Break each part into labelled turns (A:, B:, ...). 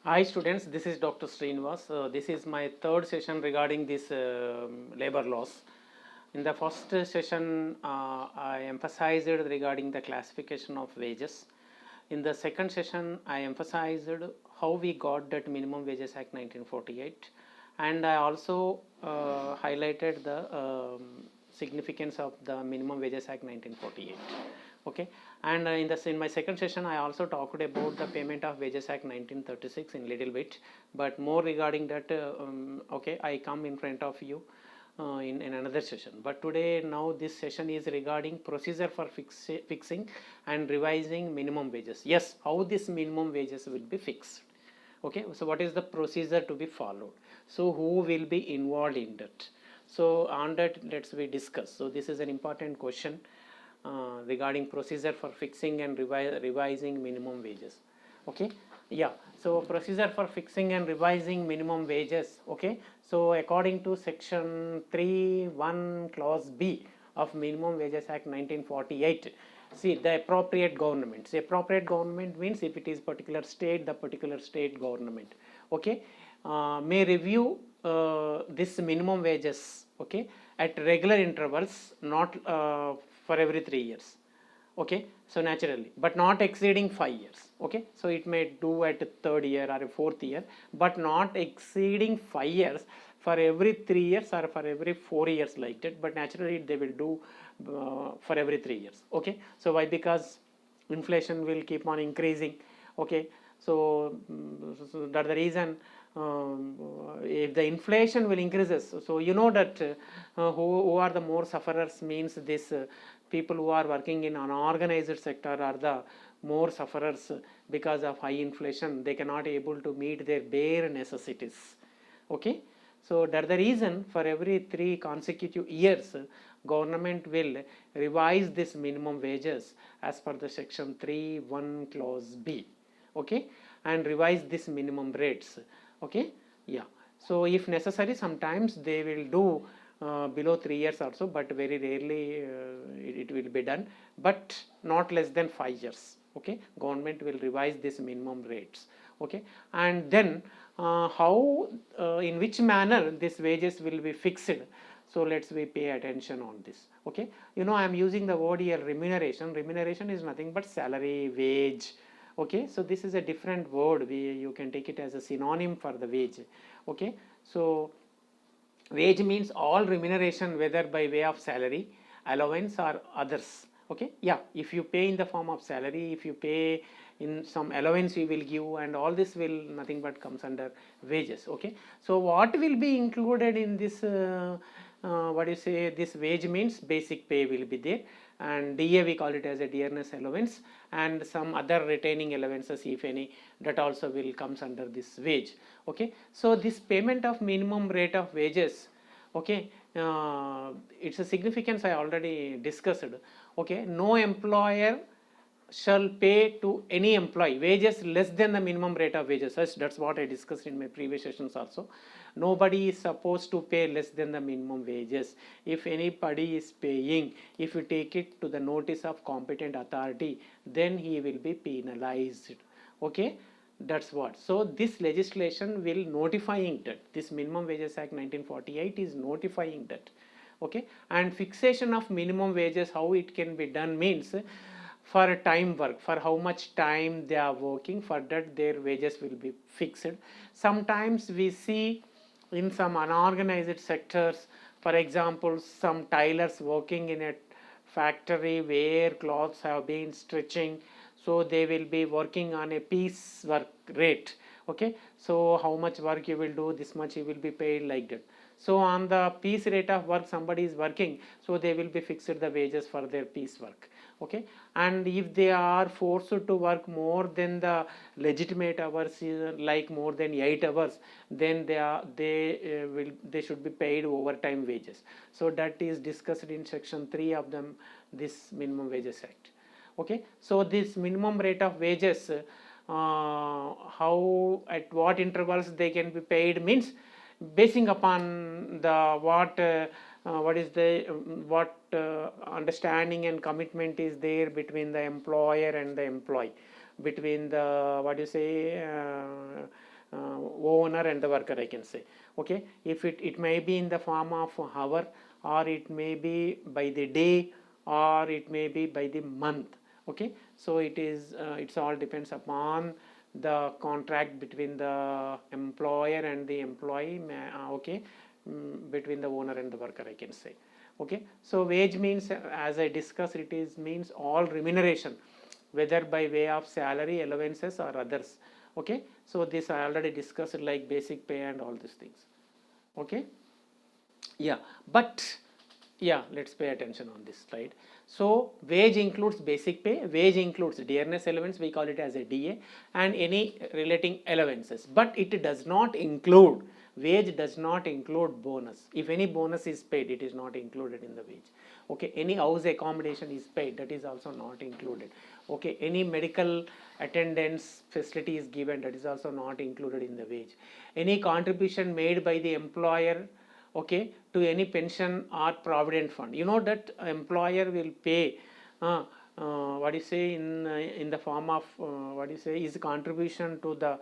A: Hi students, this is Dr. Srinivas. This is my third session regarding this labor laws. In the first session, I emphasized regarding the classification of wages. In the second session, I emphasized how we got that Minimum Wages Act 1948, and I also highlighted the significance of the Minimum Wages Act 1948. Okay, and in my second session I also talked about the Payment of Wages Act 1936 in little bit, but more regarding that okay, I come in front of you in another session. But today now this session is regarding procedure for fixing and revising minimum wages. Yes, how this minimum wages will be fixed. Okay, so what is the procedure to be followed, so who will be involved in that, so on that let's we discuss. So this is an important question regarding procedure for fixing and revising minimum wages. Okay, yeah, so procedure for fixing and revising minimum wages. Okay, so according to section 3(1) clause B of Minimum Wages Act 1948, see, the appropriate government. See, appropriate government means if it is particular state, the particular state government, okay, may review this minimum wages, okay, at regular intervals, not for every 3 years. Okay, so naturally, but not exceeding 5 years. Okay, so it may do at a third year or a fourth year, but not exceeding 5 years for every 3 years or for every 4 years, like that. But naturally they will do for every 3 years. Okay, so why? Because inflation will keep on increasing. Okay, so, so that's the reason. If the inflation will increases, so you know that who are the more sufferers means this people who are working in unorganized sector are the more sufferers because of high inflation. They cannot able to meet their bare necessities. Okay, so that's the reason for every 3 consecutive years government will revise this minimum wages as per the section 3(1) clause B. Okay, and revise this minimum rates. Okay, yeah, so if necessary sometimes they will do below 3 years also, but very rarely it will be done, but not less than 5 years. Okay, government will revise this minimum rates. Okay, and then how in which manner this wages will be fixed, so let's we pay attention on this. Okay, you know, I am using the word here remuneration. Remuneration is nothing but salary, wage. Okay, so this is a different word, you can take it as a synonym for the wage. Okay, so wage means all remuneration, whether by way of salary, allowance or others. Okay, yeah, if you pay in the form of salary, if you pay in some allowance you will give, and all this will nothing but comes under wages. Okay, so what will be included in this what do you say, this wage means basic pay will be there, and DA we call it as a dearness allowance, and some other retaining allowances if any, that also will comes under this wage. Okay, so this payment of minimum rate of wages, okay, it's a significance I already discussed. Okay, no employer shall pay to any employee wages less than the minimum rate of wages. That's what I discussed in my previous sessions also. Nobody is supposed to pay less than the minimum wages. If anybody is paying, if you take it to the notice of competent authority, then he will be penalized. Okay, that's what. So this legislation will notifying that, this Minimum Wages Act 1948 is notifying that. Okay, and fixation of minimum wages, how it can be done means, for time work, for how much time they are working, for that their wages will be fixed. Sometimes we see in some unorganized sectors, for example some tailors working in a factory where clothes have been stretching, so they will be working on a piece work rate. Okay, so how much work you will do, this much you will be paid, like that. So on the piece rate of work somebody is working, so they will be fixed the wages for their piece work. Okay, and if they are forced to work more than the legitimate hours, like more than 8 hours, then they should be paid overtime wages. So that is discussed in section 3 of this Minimum Wages Act. Okay, so this minimum rate of wages, how at what intervals they can be paid means, basing upon the what is the what understanding and commitment is there between the employer and the employee, between the what you say owner and the worker, I can say. Okay, if it may be in the form of hour, or it may be by the day, or it may be by the month. Okay, so it is it's all depends upon the contract between the employer and the employee. Okay, between the owner and the worker, I can say. Okay, so wage means, as I discussed, it is means all remuneration, whether by way of salary, allowances, or others. Okay, so this I already discussed, like basic pay and all these things. Okay, yeah, but yeah, let's pay attention on this slide. So wage includes basic pay, wage includes dearness allowance, we call it as a DA, and any relating allowances, but it does not include, wage does not include bonus. If any bonus is paid, it is not included in the wage. Okay, any house accommodation is paid, that is also not included. Okay, any medical attendance facility is given, that is also not included in the wage. Any contribution made by the employer, okay, to any pension or provident fund, you know that employer will pay what you say in the form of what you say is contribution to the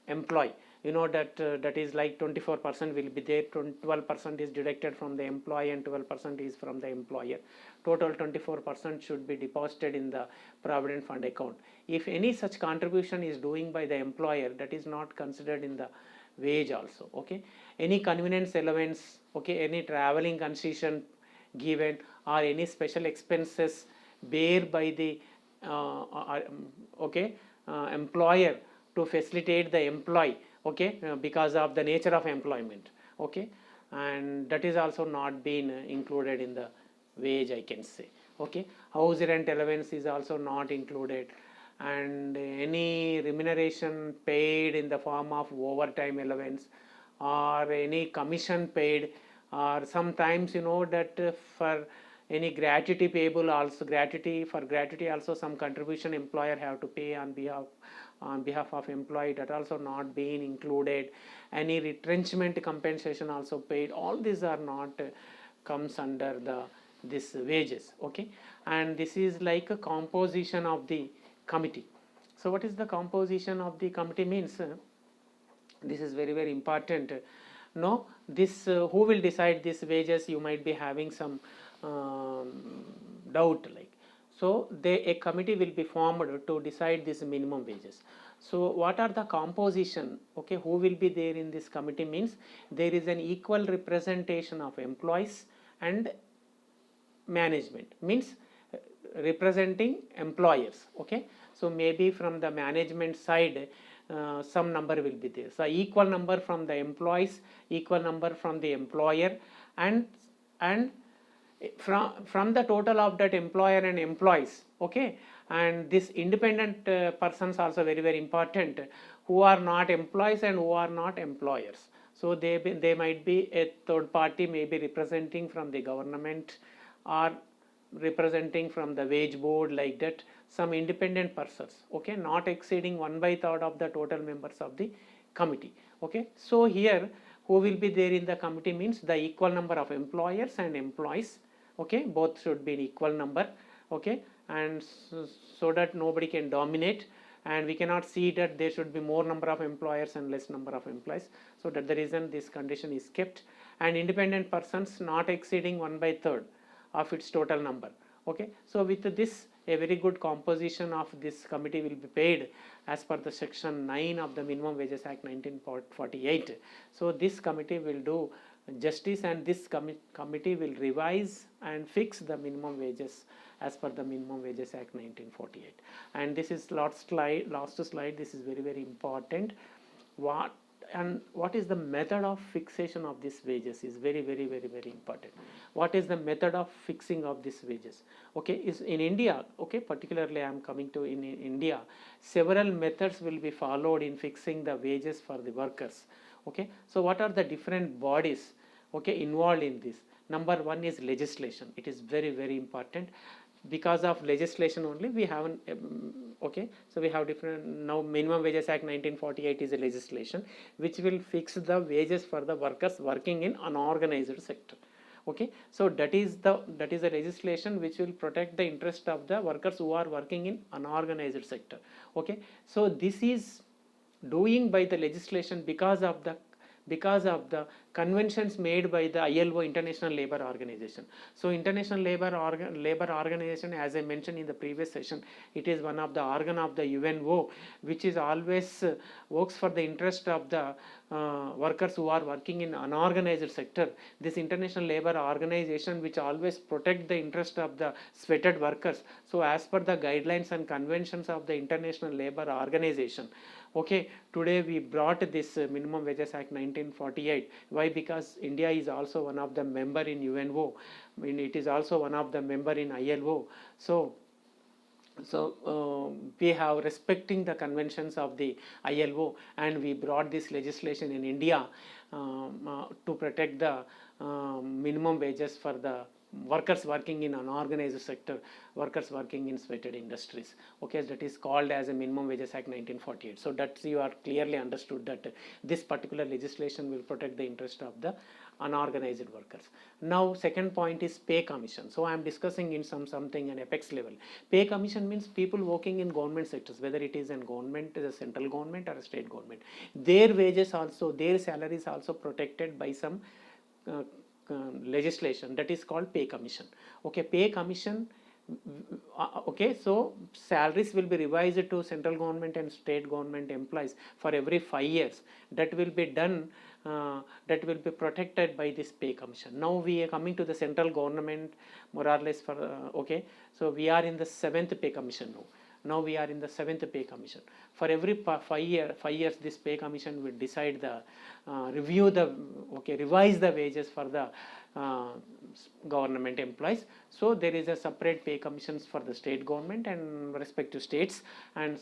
A: employee. You know that that is like 24% will be there, 12% is deducted from the employee and 12% is from the employer. Total 24% should be deposited in the provident fund account. If any such contribution is doing by the employer, that is not considered in the wage also. Okay, any convenience allowance, okay, any traveling concession given, or any special expenses bear by the okay, employer to facilitate the employee, okay, because of the nature of employment. Okay, and that is also not been included in the wage, I can say. Okay, house rent allowance is also not included, and any remuneration paid in the form of overtime allowance, or any commission paid, or sometimes you know that for any gratuity payable also, gratuity also some contribution employer have to pay on behalf of employee, that also not being included. Any retrenchment compensation also paid, all these are not comes under the this wages. Okay, and this is like a composition of the committee. So what is the composition of the committee means, this is very very important. No, this who will decide these wages, you might be having some doubt, like, so a committee will be formed to decide this minimum wages. So what are the composition? Okay, who will be there in this committee means, there is an equal representation of employees and management, means representing employers. Okay, so maybe from the management side some number will be there, so equal number from the employees, equal number from the employer, and from the total of that employer and employees. Okay, and this independent persons also very very important, who are not employees and who are not employers. So they might be a third party, maybe representing from the government, or representing from the wage board, like that, some independent persons. Okay, not exceeding 1/3 of the total members of the committee. Okay, so here who will be there in the committee means the equal number of employers and employees. Okay, both should be an equal number. Okay, and so that nobody can dominate, and we cannot see that there should be more number of employers and less number of employees. So that the reason this condition is kept, and independent persons not exceeding 1/3 of its total number. Okay, so with this, a very good composition of this committee will be paid as per the section 9 of the Minimum Wages Act 1948. So this committee will do justice, and this committee will revise and fix the minimum wages as per the Minimum Wages Act 1948. And this is last slide, this is very very important. What is the method of fixation of these wages is very very very very important. What is the method of fixing of these wages? Okay, is in India, okay, particularly I am coming to in India, several methods will be followed in fixing the wages for the workers. Okay, so what are the different bodies, okay, involved in this? Number one is legislation. It is very very important. Because of legislation only we have okay, so we have different now. Minimum Wages Act 1948 is a legislation which will fix the wages for the workers working in unorganized sector. Okay, so that is a legislation which will protect the interest of the workers who are working in unorganized sector. Okay, so this is doing by the legislation because of the conventions made by the ILO, International Labour Organization. So International Labour Organization, as I mentioned in the previous session, it is one of the organ of the UNO, which is always works for the interest of the workers who are working in unorganized sector. This International Labour Organization, which always protect the interest of the sweated workers. So as per the guidelines and conventions of the International Labour Organization, okay, today we brought this Minimum Wages Act 1948. Why? Because India is also one of the member in UNO. I mean, it is also one of the member in ILO. So we have respecting the conventions of the ILO, and we brought this legislation in India to protect the minimum wages for the workers working in unorganized sector, workers working in sweated industries. Okay, that is called as a Minimum Wages Act 1948. So that you are clearly understood that this particular legislation will protect the interest of the unorganized workers. Now second point is pay commission. So I am discussing in something an apex level. Pay commission means people working in government sectors, whether it is in government, a central government or a state government. Their wages also, their salaries also protected by some legislation, that is called pay commission. Okay, pay commission. Okay, so salaries will be revised to central government and state government employees for every 5 years. That will be done, that will be protected by this pay commission. Now we are coming to the central government, more or less for okay, so we are in the 7th pay commission now. Now we are in the 7th pay commission. For every 5 years, this pay commission will decide the review the revise the wages for the government employees. So there is a separate pay commissions for the state government and respective states, and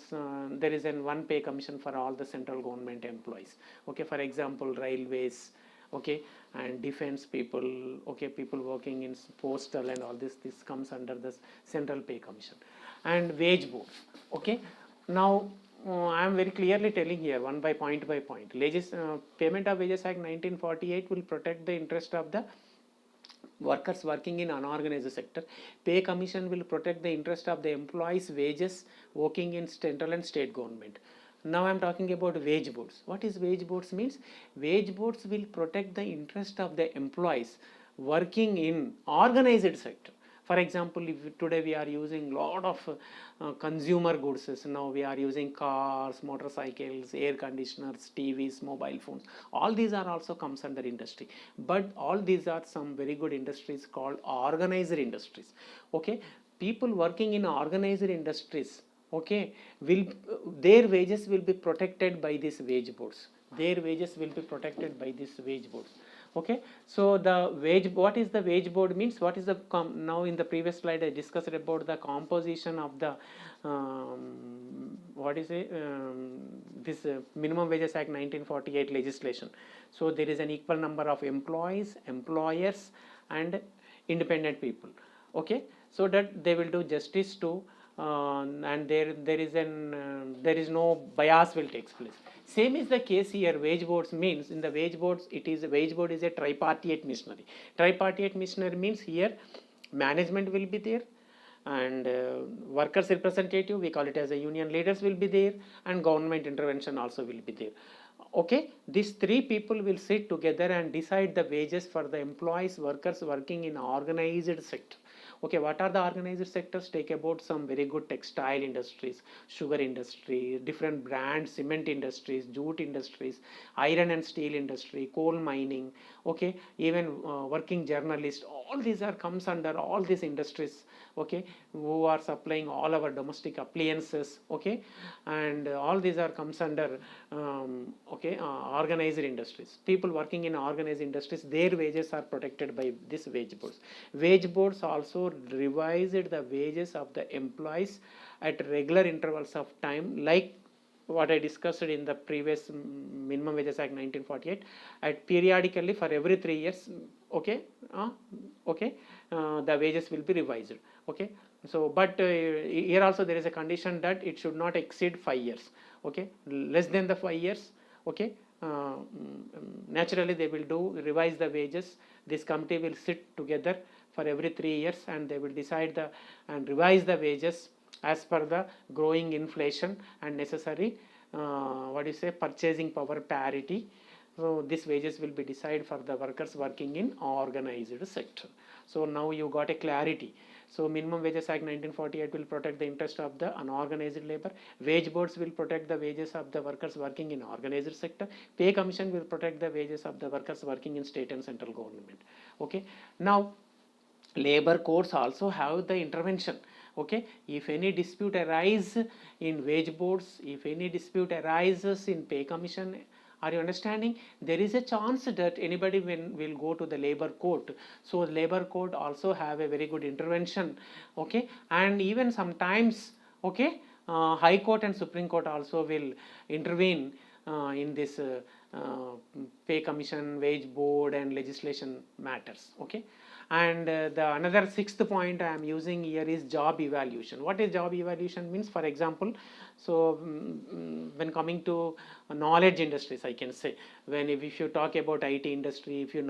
A: there is an one pay commission for all the central government employees. Okay, for example, railways, okay, and defense people, okay, people working in postal and all this comes under the central pay commission. And wage boards. Okay, now I am very clearly telling here one by point. Payment of Wages Act 1948 will protect the interest of the workers working in unorganized sector. Pay commission will protect the interest of the employees' wages working in central and state government. Now I am talking about wage boards. What is wage boards means? Wage boards will protect the interest of the employees working in organized sector. For example, if today we are using lot of consumer goods, now we are using cars, motorcycles, air conditioners, TVs, mobile phones. All these are also comes under industry. But all these are some very good industries called organized industries. Okay, people working in organized industries, okay, will their wages will be protected by these wage boards. Their wages will be protected by these wage boards. Okay, so the wage, what is the wage board means? What is the now in the previous slide I discussed about the composition of the what is it, this Minimum Wages Act 1948 legislation. So there is an equal number of employees, employers and independent people. Okay, so that they will do justice to and there is no bias will take place. Same is the case here. Wage boards means, in the wage boards, it is wage board is a tripartite machinery. Tripartite machinery means here management will be there, and workers representative, we call it as a union leaders, will be there, and government intervention also will be there. Okay, these three people will sit together and decide the wages for the employees, workers working in organized sector. Okay, what are the organized sectors? Take about some very good textile industries, sugar industry, different brands, cement industries, jute industries, iron and steel industry, coal mining. Okay, even working journalists. All these are comes under all these industries. Okay, who are supplying all our domestic appliances. Okay, and all these are comes under organized industries. People working in organized industries, their wages are protected by this wage boards. Wage boards also revised the wages of the employees at regular intervals of time, like what I discussed in the previous Minimum Wages Act 1948, at periodically for every 3 years. Okay, the wages will be revised. Okay, so but here also there is a condition that it should not exceed 5 years. Okay, less than the 5 years. Okay, naturally they will do revise the wages. This committee will sit together for every 3 years and they will decide the and revise the wages as per the growing inflation and necessary what do you say, purchasing power parity. So this wages will be decided for the workers working in organized sector. So now you got a clarity. So Minimum Wages Act 1948 will protect the interest of the unorganized labor. Wage boards will protect the wages of the workers working in organized sector. Pay commission will protect the wages of the workers working in state and central government. Okay. Now labor courts also have the intervention. Okay, if any dispute arise in wage boards, if any dispute arises in pay commission, are you understanding? There is a chance that anybody will go to the labor court. So labor court also have a very good intervention. Okay, and even sometimes, okay, High Court and Supreme Court also will intervene in this pay commission, wage board and legislation matters. Okay. And the another sixth point I am using here is job evaluation. What is job evaluation means? For example, so when coming to knowledge industries, I can say, when if you talk about IT industry, if you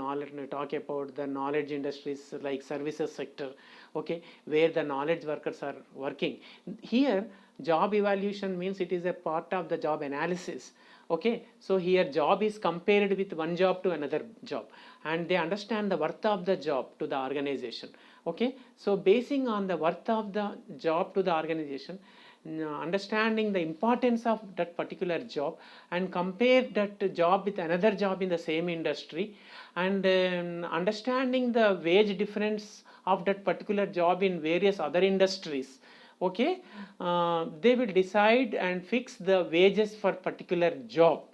A: talk about the knowledge industries like services sector, okay, where the knowledge workers are working, here job evaluation means it is a part of the job analysis. Okay, so here job is compared with one job to another job, and they understand the worth of the job to the organization. Okay, so basing on the worth of the job to the organization, understanding the importance of that particular job and compare that job with another job in the same industry, and understanding the wage difference of that particular job in various other industries. Okay, they will decide and fix the wages for particular job.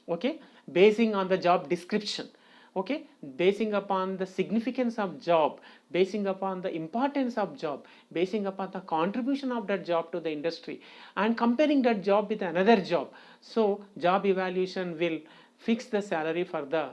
A: Okay, basing on the job description. Okay, basing upon the significance of job, basing upon the importance of job, basing upon the contribution of that job to the industry, and comparing that job with another job. So job evaluation will fix the salary for the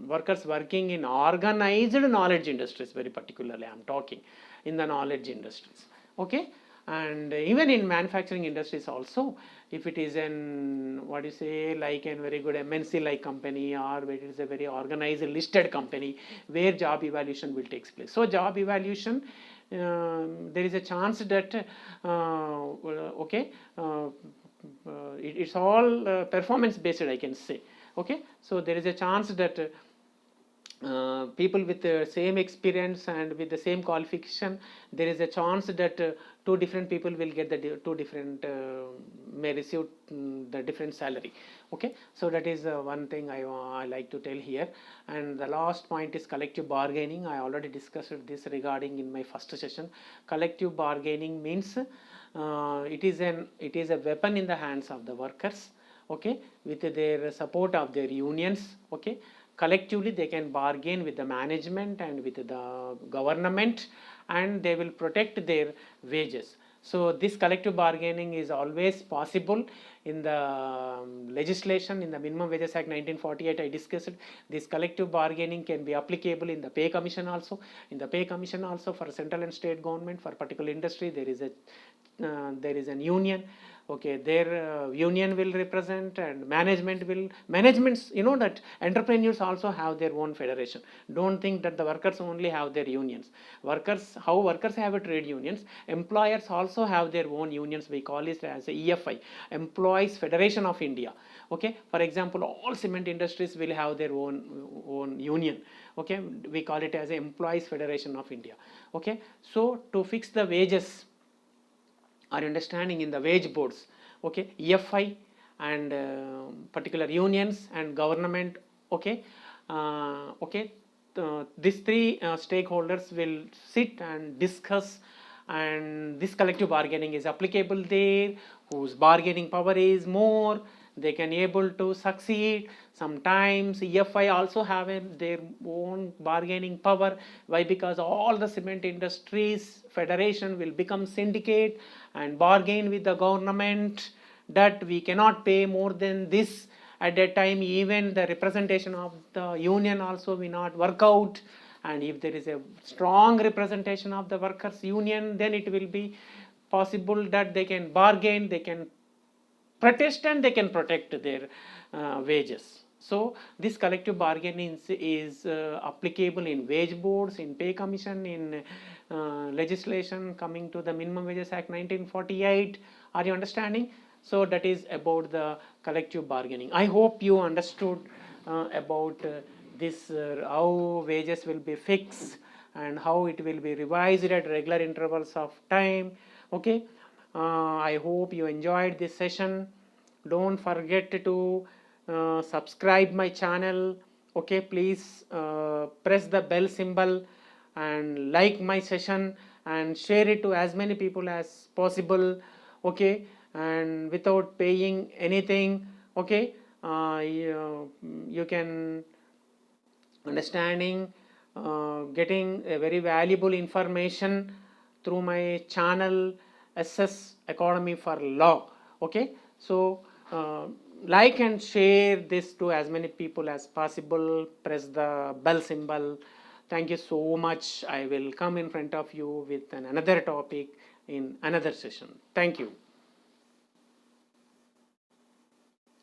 A: workers working in organized knowledge industries, very particularly I am talking in the knowledge industries. Okay, and even in manufacturing industries also, if it is an what you say, like a very good MNC like company, or it is a very organized listed company, where job evaluation will take place. So job evaluation, there is a chance that okay, it's all performance based, I can say. Okay, so there is a chance that people with the same experience and with the same qualification, there is a chance that two different people will get the two different may receive the different salary. Okay, so that is one thing I like to tell here. And the last point is collective bargaining. I already discussed this regarding in my first session. Collective bargaining means it is a weapon in the hands of the workers. Okay, with their support of their unions. Okay, collectively they can bargain with the management and with the government, and they will protect their wages. So this collective bargaining is always possible in the legislation. In the Minimum Wages Act 1948 I discussed, this collective bargaining can be applicable in the pay commission also. In the pay commission also, for central and state government, for particular industry, there is an union. Okay, their union will represent, and managements, you know that entrepreneurs also have their own federation. Don't think that the workers only have their unions. How workers have a trade unions, employers also have their own unions. We call it as a EFI, Employees Federation of India. Okay, for example, all cement industries will have their own union. Okay, we call it as a Employees Federation of India. Okay, so to fix the wages, are understanding in the wage boards, okay, EFI and particular unions and government. Okay, okay, these three stakeholders will sit and discuss, and this collective bargaining is applicable there. Whose bargaining power is more, they can able to succeed. Sometimes EFI also have their own bargaining power. Why? Because all the cement industries federation will become syndicate and bargain with the government that we cannot pay more than this. At that time, even the representation of the union also will not work out. And if there is a strong representation of the workers union, then it will be possible that they can bargain, they can protest, and they can protect their wages. So this collective bargaining is applicable in wage boards, in pay commission, in legislation coming to the Minimum Wages Act 1948. Are you understanding? So that is about the collective bargaining. I hope you understood about this, how wages will be fixed and how it will be revised at regular intervals of time. Okay, I hope you enjoyed this session. Don't forget to subscribe my channel. Okay, please press the bell symbol and like my session and share it to as many people as possible. Okay, and without paying anything. Okay, you can understanding getting a very valuable information through my channel SS Academy for Law. Okay, so like and share this to as many people as possible. Press the bell symbol. Thank you so much. I will come in front of you with another topic in another session. Thank you.